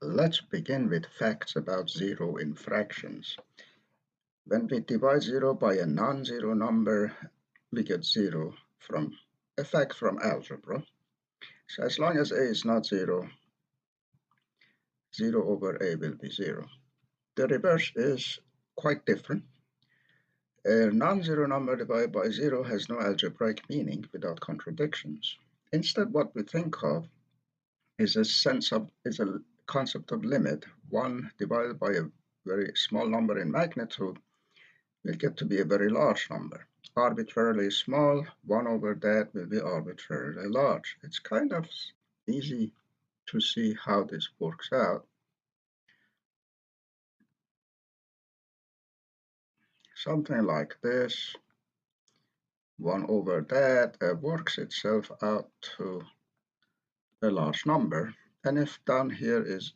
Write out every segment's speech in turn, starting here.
Let's begin with facts about zero in fractions. When we divide zero by a non-zero number, we get zero from a fact from algebra. So as long as a is not zero, 0 over a will be zero. The reverse is quite different. A non-zero number divided by zero has no algebraic meaning without contradictions. Instead, what we think of is a concept of limit. 1 divided by a very small number in magnitude will get to be a very large number. Arbitrarily small, 1 over that will be arbitrarily large. It's kind of easy to see how this works out. Something like this, 1 over that works itself out to a large number. And if down here is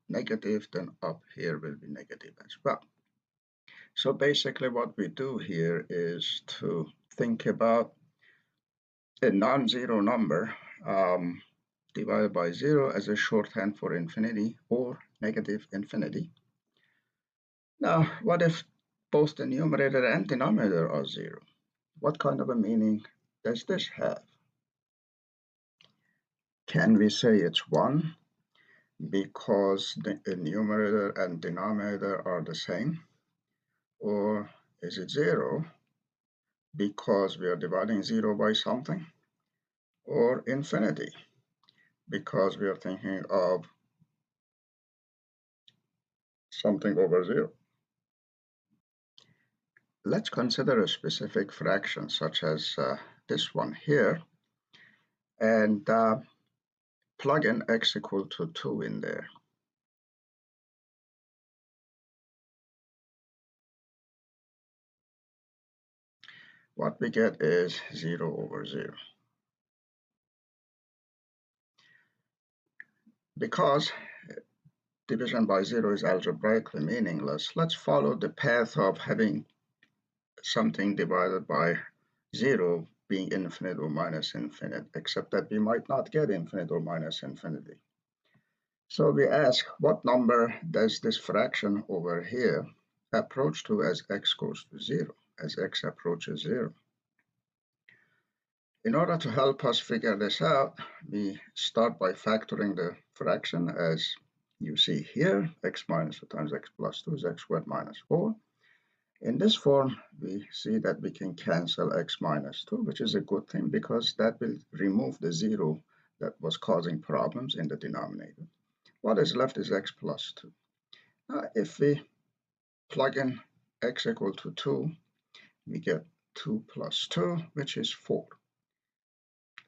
negative, then up here will be negative as well. So basically what we do here is to think about a non-zero number divided by zero as a shorthand for infinity or negative infinity. Now, what if both the numerator and denominator are zero? What kind of a meaning does this have? Can we say it's 1 because the numerator and denominator are the same? Or is it 0 because we are dividing 0 by something? Or infinity because we are thinking of something over 0? Let's consider a specific fraction such as this one here and plug in x equal to 2 in there. What we get is 0 over 0. Because division by 0 is algebraically meaningless, let's follow the path of having something divided by 0 being infinite or minus infinite, except that we might not get infinite or minus infinity. So we ask, what number does this fraction over here approach to as x goes to 0, as x approaches 0? In order to help us figure this out, we start by factoring the fraction as you see here. X minus 2 times x plus 2 is x squared minus 4. In this form, we see that we can cancel x minus 2, which is a good thing because that will remove the 0 that was causing problems in the denominator. What is left is x plus 2. Now, if we plug in x equal to 2, we get 2 plus 2, which is 4.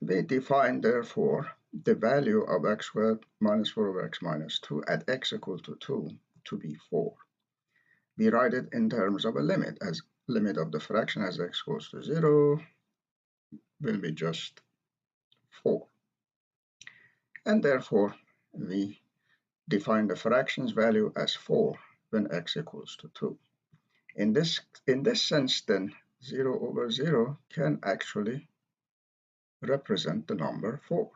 We define, therefore, the value of x squared minus 4 over x minus 2 at x equal to 2 to be 4. We write it in terms of a limit, as limit of the fraction as x goes to 0 will be just 4. And therefore, we define the fraction's value as 4 when x equals to 2. In this sense, then, 0 over 0 can actually represent the number 4.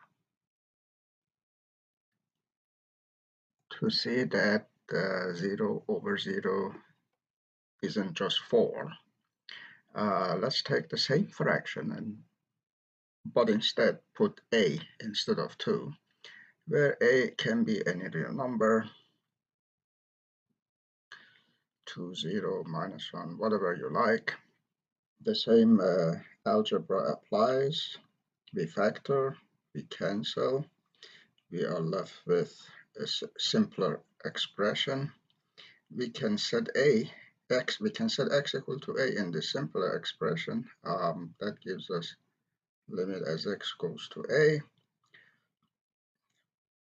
To see that 0 over 0 isn't just 4, let's take the same fraction but instead put a instead of 2, where a can be any real number, 2, 0, minus 1, whatever you like. The same algebra applies. We factor, we cancel, we are left with a simpler expression. We can set x equal to a in this simpler expression. That gives us limit as x goes to a,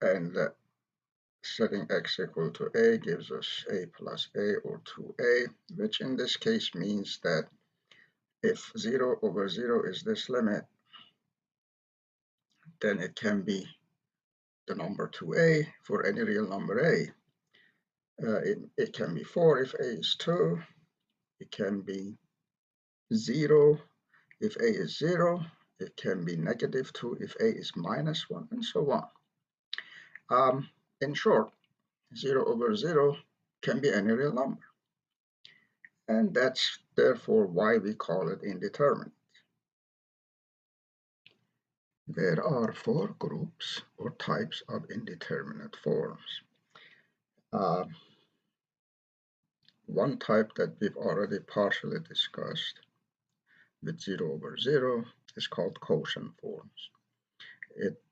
and setting x equal to a gives us a plus a or 2a, which in this case means that if 0 over 0 is this limit, then it can be the number 2a for any real number a. It can be 4 if a is 2. It can be 0 if a is 0. It can be negative 2 if a is minus 1, and so on. In short, 0 over 0 can be any real number. And that's therefore why we call it indeterminate. There are 4 groups or types of indeterminate forms. One type that we've already partially discussed with 0 over 0 is called quotient forms.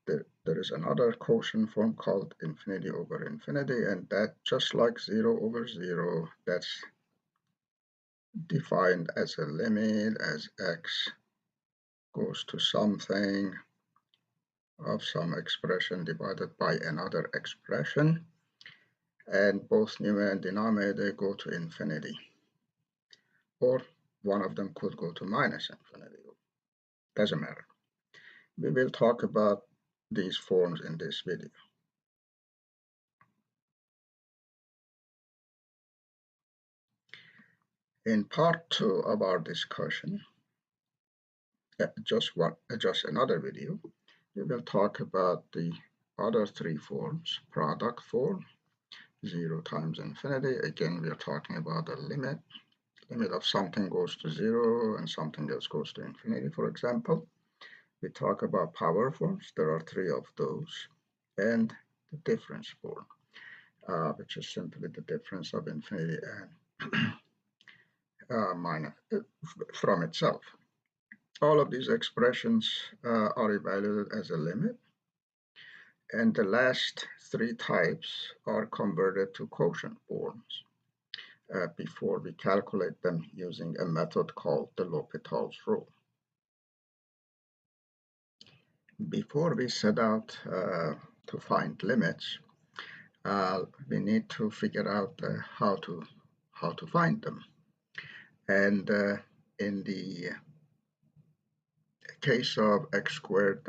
There is another quotient form called infinity over infinity, and that, just like 0 over 0, that's defined as a limit as x goes to something of some expression divided by another expression, and both numerator and denominator go to infinity, or one of them could go to minus infinity. Doesn't matter. We will talk about these forms in this video. In part 2 of our discussion, just another video, we will talk about the other 3 forms. Product form, 0 times infinity. Again, we are talking about a limit of something goes to 0 and something else goes to infinity, for example. We talk about power forms. There are 3 of those. And the difference form, which is simply the difference of infinity and minus from itself. All of these expressions are evaluated as a limit, and the last 3 types are converted to quotient forms before we calculate them using a method called the lHopitals rule. Before we set out to find limits, we need to figure out how to find them. And in the case of x squared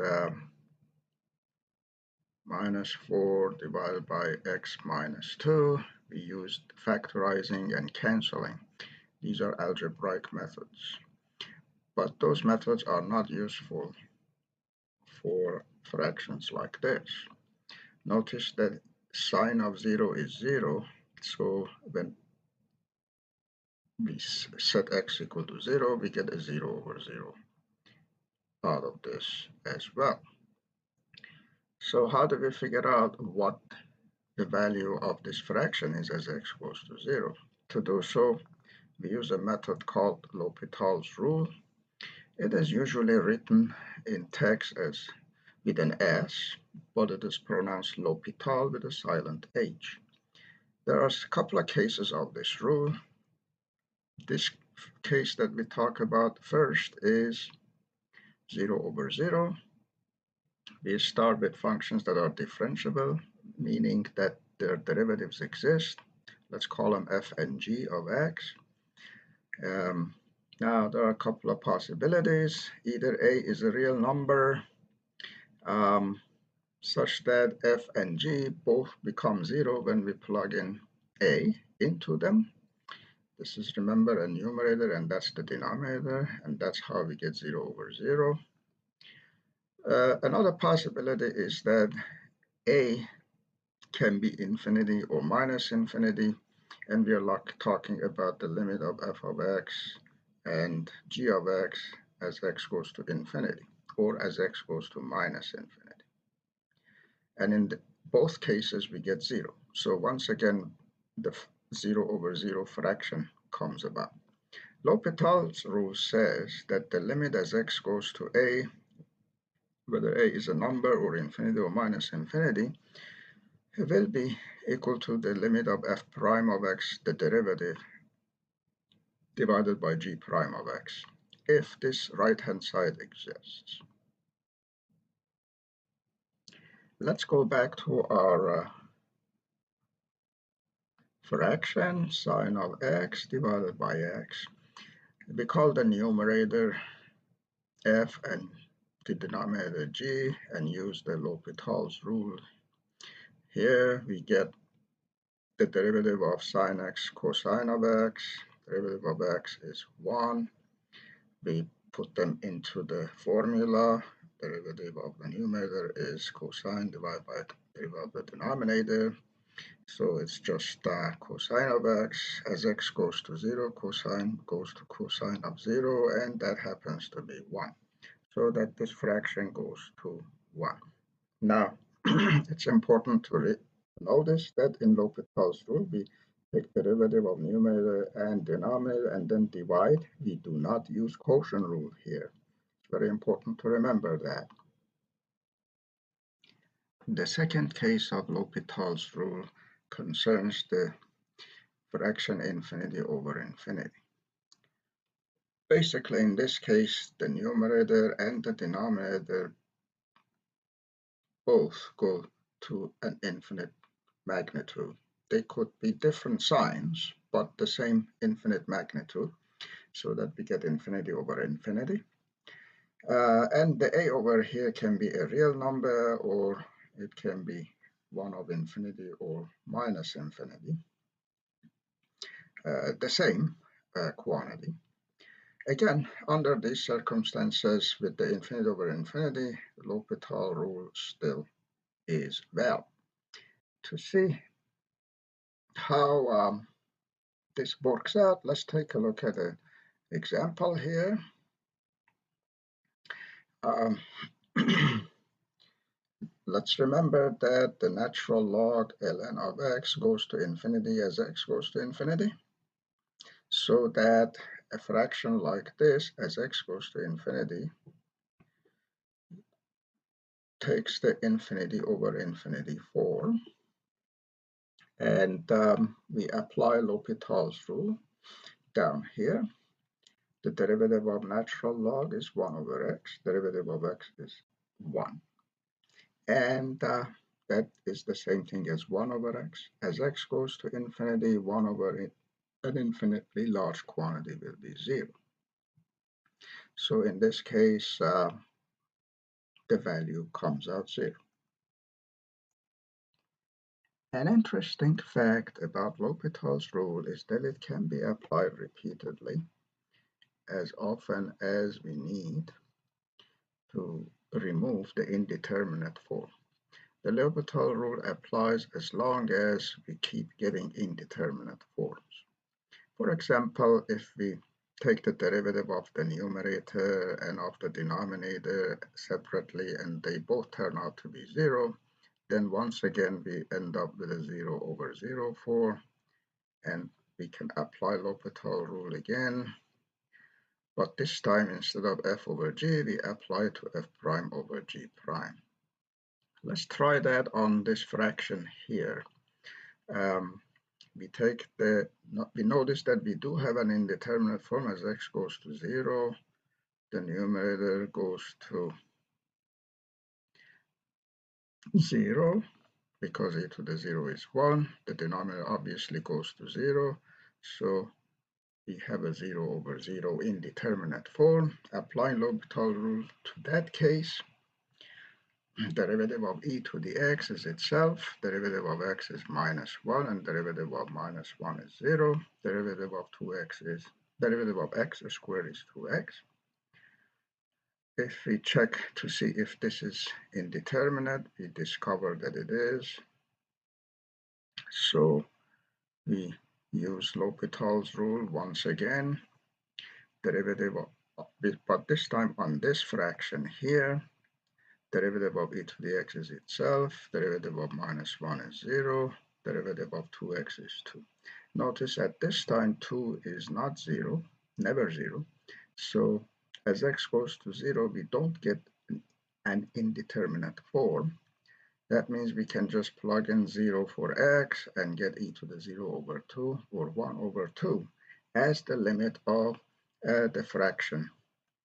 minus 4 divided by x minus 2, we used factorizing and canceling. These are algebraic methods, but those methods are not useful for fractions like this. Notice that sine of 0 is 0, so when we set x equal to 0, we get a 0 over 0 out of this as well. So how do we figure out what the value of this fraction is as x goes to 0? To do so, we use a method called lHopitals rule. It is usually written in text as with an S, but it is pronounced lHopital with a silent H. There are a couple of cases of this rule. This case that we talk about first is 0 over 0. We start with functions that are differentiable, meaning that their derivatives exist. Let's call them f and g of x. Now, there are a couple of possibilities. Either a is a real number such that f and g both become 0 when we plug in a into them. This is, remember, a numerator, and that's the denominator, and that's how we get 0 over 0. Another possibility is that a can be infinity or minus infinity, and we are talking about the limit of f of x and g of x as x goes to infinity, or as x goes to minus infinity. And in both cases, we get 0. So once again, the 0 over 0 fraction comes about. L'Hopital's rule says that the limit as x goes to a, whether a is a number or infinity or minus infinity, will be equal to the limit of f prime of x, the derivative, divided by g prime of x, if this right-hand side exists. Let's go back to our fraction, sine of x divided by x. We call the numerator f and the denominator g, and use the L'Hopital's rule. Here we get the derivative of sine x cosine of x. Derivative of x is 1. We put them into the formula. Derivative of the numerator is cosine divided by derivative of the denominator. So it's just cosine of x. As x goes to 0, cosine goes to cosine of 0, and that happens to be 1. So that this fraction goes to 1. Now, it's important to notice that in L'Hopital's rule, we take derivative of numerator and denominator and then divide. We do not use quotient rule here. It's very important to remember that. The second case of L'Hopital's rule concerns the fraction infinity over infinity. Basically, in this case, the numerator and the denominator both go to an infinite magnitude. They could be different signs, but the same infinite magnitude, so that we get infinity over infinity. And the a over here can be a real number, or it can be 1 of infinity or minus infinity. The same quantity. Again, under these circumstances, with the infinity over infinity, the L'Hopital rule still is valid. To see how this works out, let's take a look at an example here. Let's remember that the natural log ln of x goes to infinity as x goes to infinity, so that a fraction like this, as x goes to infinity, takes the infinity over infinity form. And we apply L'Hopital's rule down here. The derivative of natural log is 1 over x. Derivative of x is 1. And that is the same thing as 1 over x. As x goes to infinity, 1 over an infinitely large quantity will be 0. So in this case, the value comes out 0. An interesting fact about L'Hopital's rule is that it can be applied repeatedly as often as we need to remove the indeterminate form. The L'Hopital rule applies as long as we keep getting indeterminate forms. For example, if we take the derivative of the numerator and of the denominator separately and they both turn out to be 0, then once again we end up with a 0 over 0 form, and we can apply L'Hopital rule again. But this time, instead of f over g, we apply to f prime over g prime. Let's try that on this fraction here. We notice that we do have an indeterminate form as x goes to 0. The numerator goes to 0 because e to the 0 is 1. The denominator obviously goes to 0. So we have a 0 over 0 indeterminate form. Applying L'Hopital rule to that case, derivative of e to the x is itself, derivative of x is minus 1, and derivative of minus 1 is 0. Derivative of derivative of x squared is 2x. If we check to see if this is indeterminate, we discover that it is. So we use L'Hopital's rule once again. Derivative of, but this time on this fraction here, derivative of e to the x is itself, derivative of minus 1 is 0, derivative of 2x is 2. Notice at this time 2 is not 0, never 0. So as x goes to 0, we don't get an indeterminate form. That means we can just plug in 0 for x and get e to the 0 over 2 or 1 over 2 as the limit of the fraction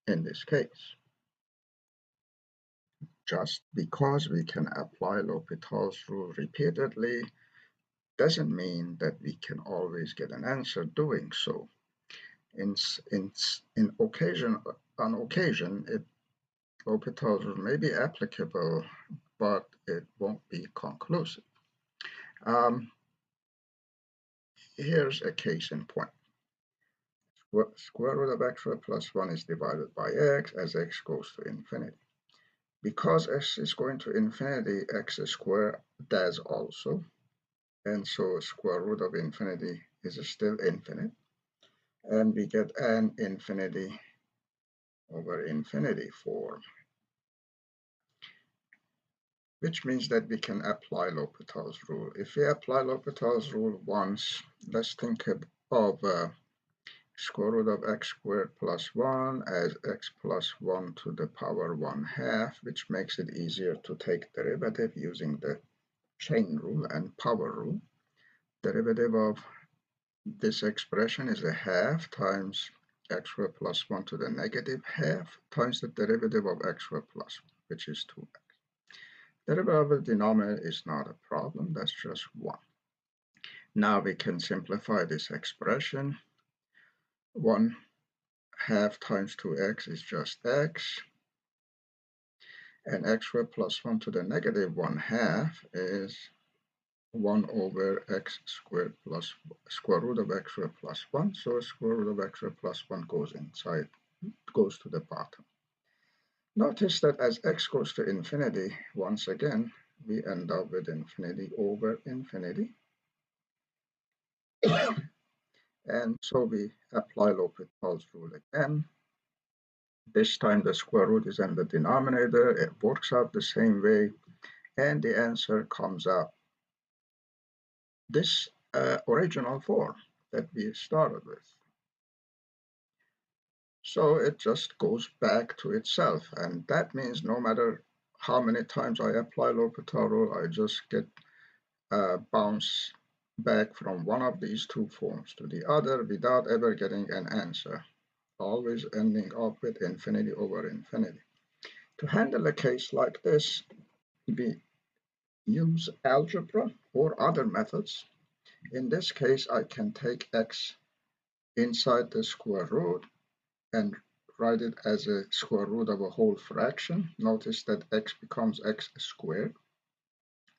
in this case. Just because we can apply L'Hopital's rule repeatedly doesn't mean that we can always get an answer doing so. On occasion, L'Hopital's rule may be applicable, but it won't be conclusive. Here's a case in point. Square root of x squared plus 1 is divided by x as x goes to infinity. Because x is going to infinity, x squared does also. and so square root of infinity is still infinite, and we get an infinity over infinity form, which means that we can apply L'Hopital's rule. If we apply L'Hopital's rule once, let's think of square root of x squared plus 1 as x plus 1 to the power 1/2, which makes it easier to take derivative using the chain rule and power rule. Derivative of this expression is a half times x squared plus 1 to the negative half times the derivative of x squared plus 1, which is 2x. Derivative of the denominator is not a problem, that's just 1. Now we can simplify this expression. 1/2 times 2x is just x, and x squared plus 1 to the negative 1/2 is 1 over x squared plus square root of x squared plus 1. So square root of x squared plus 1 goes inside, goes to the bottom. Notice that as x goes to infinity, once again, we end up with infinity over infinity. And so we apply L'Hopital's rule again. This time the square root is in the denominator. It works out the same way, and the answer comes out this original form that we started with. So it just goes back to itself, and that means no matter how many times I apply L'Hopital rule, I just get bounce back from one of these two forms to the other without ever getting an answer, always ending up with infinity over infinity. To handle a case like this, we use algebra or other methods. In this case, I can take x inside the square root and write it as a square root of a whole fraction. Notice that x becomes x squared.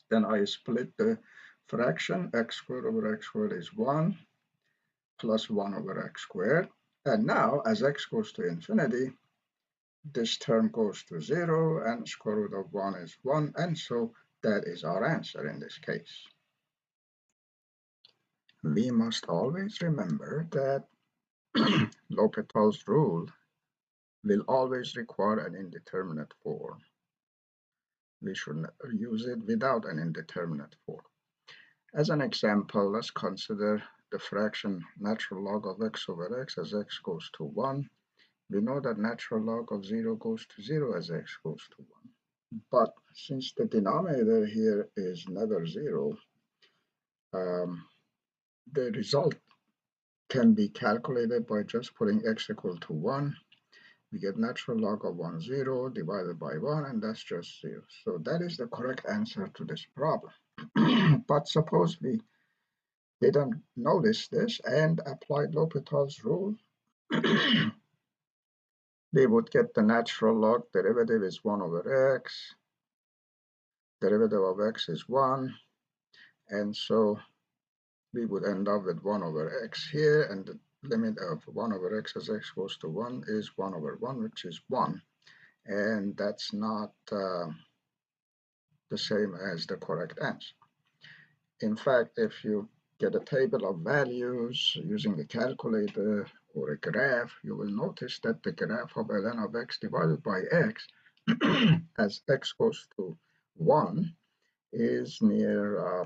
Then I split the fraction. X squared over x squared is 1 plus 1 over x squared. And now, as x goes to infinity, this term goes to 0, and square root of 1 is 1, and so that is our answer in this case. We must always remember that L'Hopital's rule will always require an indeterminate form. We should use it without an indeterminate form. As an example, let's consider the fraction natural log of x over x as x goes to 1. We know that natural log of 0 goes to 0 as x goes to 1. But since the denominator here is never 0, the result can be calculated by just putting x equal to 1. We get natural log of 1, 0 divided by 1, and that's just 0. So that is the correct answer to this problem. But suppose we didn't notice this and applied L'Hopital's rule. We would get the natural log derivative is 1 over x, derivative of x is 1, and so we would end up with 1 over x here, and the limit of 1 over x as x goes to 1 is 1 over 1, which is 1, and that's not the same as the correct answer. In fact, if you get a table of values using a calculator or a graph, you will notice that the graph of ln of x divided by x as x goes to 1 is near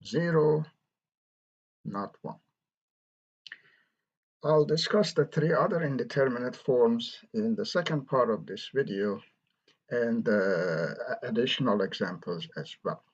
0, not 1. I'll discuss the 3 other indeterminate forms in the second part of this video and additional examples as well.